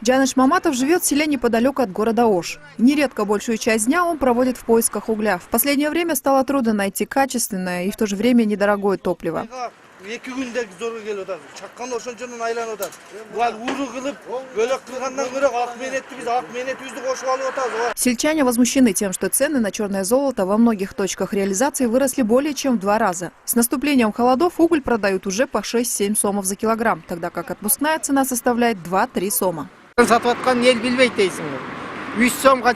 Джаныш Маматов живет в селе неподалеку от города Ош. Нередко большую часть дня он проводит в поисках угля. В последнее время стало трудно найти качественное и в то же время недорогое топливо. Сельчане возмущены тем, что цены на черное золото во многих точках реализации выросли более чем в 2 раза. С наступлением холодов уголь продают уже по 6-7 сомов за килограмм, тогда как отпускная цена составляет 2-3 сома.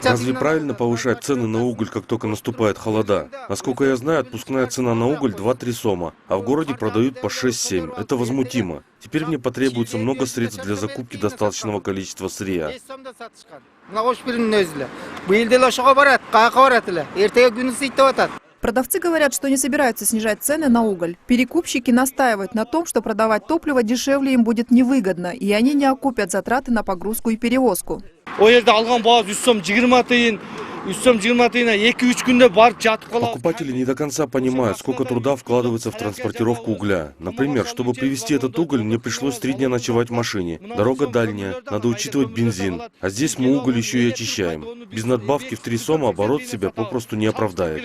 Разве правильно повышать цены на уголь, как только наступает холода? Насколько я знаю, отпускная цена на уголь 2-3 сома, а в городе продают по 6-7. Это возмутимо. Теперь мне потребуется много средств для закупки достаточного количества сырья. Продавцы говорят, что не собираются снижать цены на уголь. Перекупщики настаивают на том, что продавать топливо дешевле им будет невыгодно, и они не окупят затраты на погрузку и перевозку. Покупатели не до конца понимают, сколько труда вкладывается в транспортировку угля. Например, чтобы привезти этот уголь, мне пришлось 3 дня ночевать в машине. Дорога дальняя, надо учитывать бензин. А здесь мы уголь еще и очищаем. Без надбавки в 3 сома оборот себя попросту не оправдает.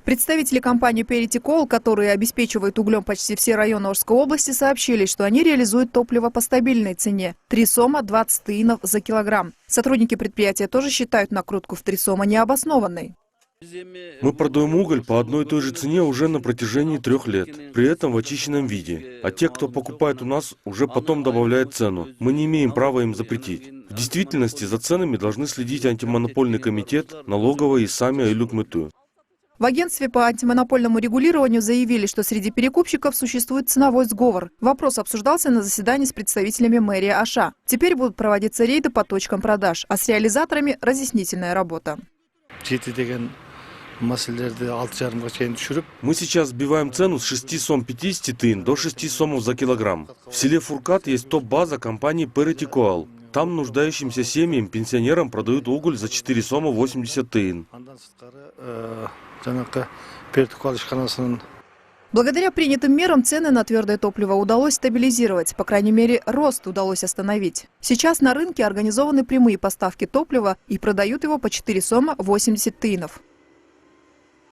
Представители компании «Перитикол», которые обеспечивают углем почти все районы Ошской области, сообщили, что они реализуют топливо по стабильной цене – 3 сома 20 тыинов за килограмм. Сотрудники предприятия тоже считают накрутку в 3 сома необоснованной. Мы продаем уголь по одной и той же цене уже на протяжении 3 лет, при этом в очищенном виде. А те, кто покупает у нас, уже потом добавляют цену. Мы не имеем права им запретить. В действительности за ценами должны следить антимонопольный комитет, налоговая и сами Айлюк-Мыту. В агентстве по антимонопольному регулированию заявили, что среди перекупщиков существует ценовой сговор. Вопрос обсуждался на заседании с представителями мэрии Оша. Теперь будут проводиться рейды по точкам продаж, а с реализаторами разъяснительная работа. Мы сейчас сбиваем цену с 6 сом 50 тыин до 6 сомов за килограмм. В селе Фуркат есть топ-база компании «Перитикол». Там нуждающимся семьям, пенсионерам продают уголь за 4 сома 80 тыин. Благодаря принятым мерам цены на твердое топливо удалось стабилизировать. По крайней мере, рост удалось остановить. Сейчас на рынке организованы прямые поставки топлива и продают его по 4 сома 80 тыинов.